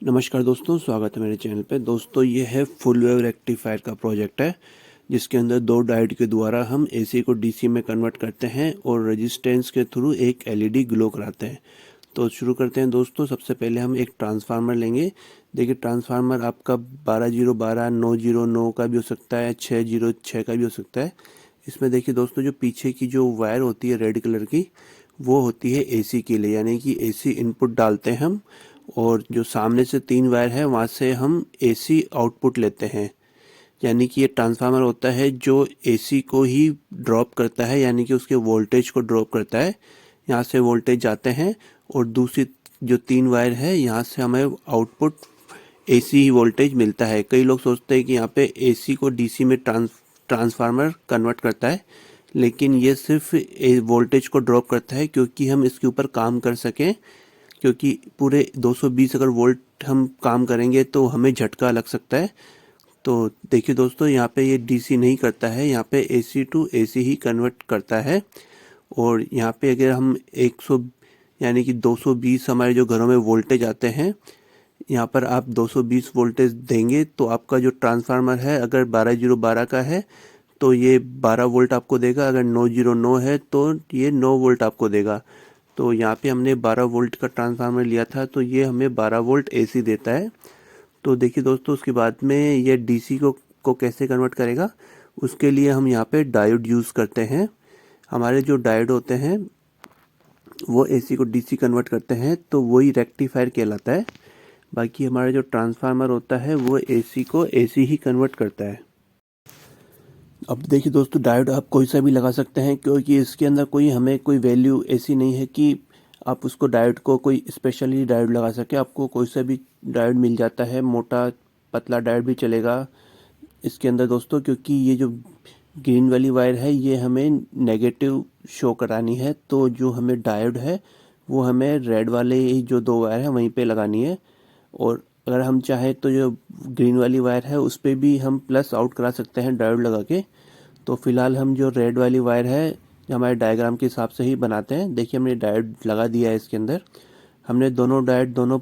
नमस्कार दोस्तों, स्वागत है मेरे चैनल पे। दोस्तों ये है फुल वेव रेक्टिफायर का प्रोजेक्ट है, जिसके अंदर दो डायोड के द्वारा हम एसी को डीसी में कन्वर्ट करते हैं और रेजिस्टेंस के थ्रू एक एलईडी ग्लो कराते हैं। तो शुरू करते हैं दोस्तों। सबसे पहले हम एक ट्रांसफार्मर लेंगे। देखिए, ट्रांसफार्मर आपका 12012 909 का भी हो सकता है, 606 का भी हो सकता है। इसमें देखिए दोस्तों, जो पीछे की जो वायर होती है रेड कलर की, वो होती है एसी के लिए, यानी कि एसी इनपुट डालते हैं हम, और जो सामने से 3 वायर है वहाँ से हम एसी आउटपुट लेते हैं। यानी कि ये ट्रांसफार्मर होता है जो एसी को ही ड्रॉप करता है, यानी कि उसके वोल्टेज को ड्रॉप करता है। यहाँ से वोल्टेज जाते हैं और दूसरी जो 3 वायर है यहाँ से हमें आउटपुट एसी ही वोल्टेज मिलता है। कई लोग सोचते हैं कि यहाँ पे एसी को डीसी में ट्रांसफार्मर कन्वर्ट करता है, लेकिन ये सिर्फ वोल्टेज को ड्रॉप करता है क्योंकि हम इसके ऊपर काम कर सकें। क्योंकि पूरे 220 अगर वोल्ट हम काम करेंगे तो हमें झटका लग सकता है। तो देखिए दोस्तों, यहाँ पे ये डीसी नहीं करता है, यहाँ पे एसी टू एसी ही कन्वर्ट करता है। और यहाँ पे अगर हम 100 यानी कि 220 हमारे जो घरों में वोल्टेज आते हैं, यहाँ पर आप 220 वोल्टेज देंगे तो आपका जो ट्रांसफार्मर है, अगर 12012 का है तो ये 12 वोल्ट आपको देगा, अगर 909 है तो ये 9 वोल्ट आपको देगा। तो यहाँ पे हमने 12 वोल्ट का ट्रांसफार्मर लिया था, तो ये हमें 12 वोल्ट एसी देता है। तो देखिए दोस्तों, उसके बाद में ये डीसी को कैसे कन्वर्ट करेगा, उसके लिए हम यहाँ पे डायोड यूज़ करते हैं। हमारे जो डायोड होते हैं वो एसी को डीसी कन्वर्ट करते हैं, तो वही रेक्टिफायर कहलाता है। बाकी हमारा जो ट्रांसफार्मर होता है वो एसी को एसी ही कन्वर्ट करता है। अब देखिए दोस्तों, डायोड आप कोई सा भी लगा सकते हैं, क्योंकि इसके अंदर हमें कोई वैल्यू ऐसी नहीं है कि आप उसको डायोड को कोई स्पेशली डायोड लगा सके। आपको कोई सा भी डायोड मिल जाता है, मोटा पतला डायोड भी चलेगा इसके अंदर दोस्तों। क्योंकि ये जो ग्रीन वाली वायर है ये हमें नेगेटिव शो करानी है, तो जो हमें डायोड है वो हमें रेड वाले ही जो 2 वायर है वहीं पे लगानी है। और अगर हम चाहें तो जो ग्रीन वाली वायर है उस पर भी हम प्लस आउट करा सकते हैं डायोड लगा के। तो फिलहाल हम जो रेड वाली वायर है, जो हमारे डायग्राम के हिसाब से ही बनाते हैं। देखिए, हमने डायोड लगा दिया है इसके अंदर। हमने दोनों डायोड दोनों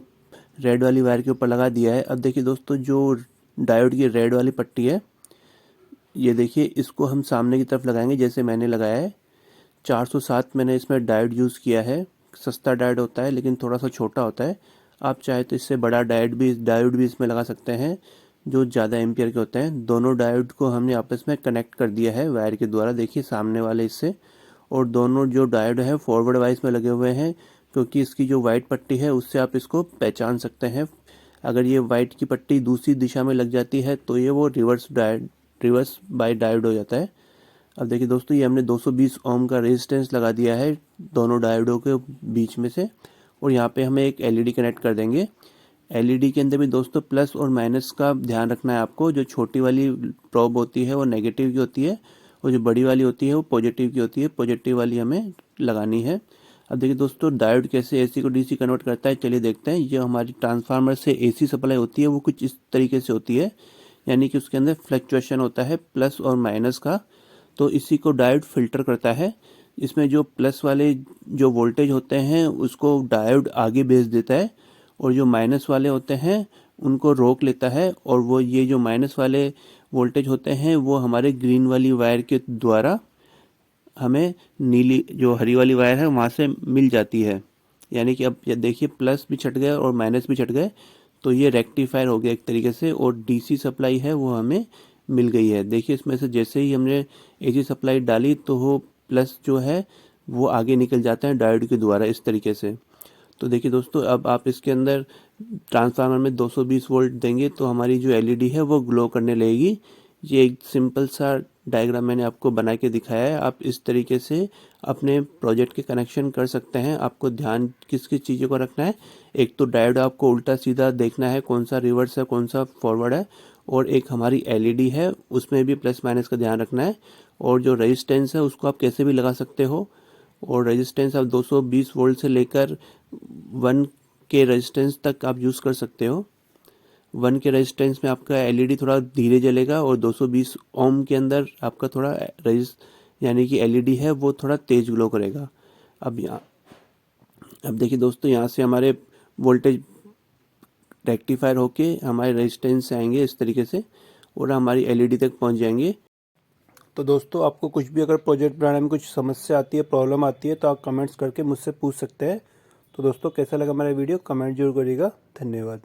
रेड वाली वायर के ऊपर लगा दिया है। अब देखिए दोस्तों, जो डायोड की रेड वाली पट्टी है, ये देखिए, इसको हम सामने की तरफ लगाएंगे जैसे मैंने लगाया है। 407 मैंने इसमें डायोड यूज़ किया है। सस्ता डायोड होता है लेकिन थोड़ा सा छोटा होता है। आप चाहे तो इससे बड़ा डायोड भी इसमें लगा सकते हैं, जो ज़्यादा एम्पियर के होते हैं। दोनों डायोड को हमने आपस में कनेक्ट कर दिया है वायर के द्वारा, देखिए सामने वाले इससे। और दोनों जो डायोड है फॉरवर्ड वाइज में लगे हुए हैं, क्योंकि इसकी जो वाइट पट्टी है उससे आप इसको पहचान सकते हैं। अगर ये वाइट की पट्टी दूसरी दिशा में लग जाती है तो ये वो रिवर्स बाय डायोड हो जाता है। अब देखिए दोस्तों, ये हमने 220 ओम का रेजिस्टेंस लगा दिया है दोनों डायोडों के बीच में से। और यहाँ पे हमें एक एलईडी कनेक्ट कर देंगे। एलईडी के अंदर भी दोस्तों प्लस और माइनस का ध्यान रखना है आपको। जो छोटी वाली प्रोब होती है वो नेगेटिव की होती है, और जो बड़ी वाली होती है वो पॉजिटिव की होती है। पॉजिटिव वाली हमें लगानी है। अब देखिए दोस्तों, डायोड कैसे एसी को डीसी कन्वर्ट करता है, चलिए देखते हैं। ये हमारी ट्रांसफार्मर से एसी सप्लाई होती है वो कुछ इस तरीके से होती है, यानी कि उसके अंदर फ्लक्चुएशन होता है प्लस और माइनस का। तो इसी को डायोड फिल्टर करता है। इसमें जो प्लस वाले जो वोल्टेज होते हैं उसको डायोड आगे भेज देता है, और जो माइनस वाले होते हैं उनको रोक लेता है। और वो ये जो माइनस वाले वोल्टेज होते हैं वो हमारे ग्रीन वाली वायर के द्वारा हमें नीली जो हरी वाली वायर है वहाँ से मिल जाती है। यानी कि अब ये देखिए, प्लस भी छट गए और माइनस भी छट गए, तो ये रेक्टिफायर हो गया एक तरीके से। और डीसी सप्लाई है वो हमें मिल गई है। देखिए, इसमें से जैसे ही हमने एसी सप्लाई डाली तो वो प्लस जो है वो आगे निकल जाता है डायोड के द्वारा इस तरीके से। तो देखिए दोस्तों, अब आप इसके अंदर ट्रांसफार्मर में 220 वोल्ट देंगे तो हमारी जो एलईडी है वो ग्लो करने लगेगी। ये एक सिंपल सा डायग्राम मैंने आपको बना के दिखाया है। आप इस तरीके से अपने प्रोजेक्ट के कनेक्शन कर सकते हैं। आपको ध्यान किस किस चीज़ों को रखना है, एक तो डायोड आपको उल्टा सीधा देखना है, कौन सा रिवर्स है कौन सा फॉरवर्ड है। और एक हमारी एलईडी है उसमें भी प्लस माइनस का ध्यान रखना है। और जो रेजिस्टेंस है उसको आप कैसे भी लगा सकते हो। और रेजिस्टेंस आप 220 वोल्ट से लेकर 1 के रेजिस्टेंस तक आप यूज़ कर सकते हो। 1 के रेजिस्टेंस में आपका एलईडी थोड़ा धीरे जलेगा, और 220 ओम के अंदर आपका थोड़ा यानी कि एलईडी है वो थोड़ा तेज ग्लो करेगा। अब देखिए दोस्तों, यहाँ से हमारे वोल्टेज रेक्टिफायर होके हमारे रेजिस्टेंस से आएंगे इस तरीके से और हमारी एलईडी तक पहुंच जाएंगे। तो दोस्तों आपको कुछ भी अगर प्रोजेक्ट बनाने में कुछ समस्या आती है, प्रॉब्लम आती है, तो आप कमेंट्स करके मुझसे पूछ सकते हैं। तो दोस्तों कैसा लगा हमारा वीडियो कमेंट जरूर करिएगा। धन्यवाद।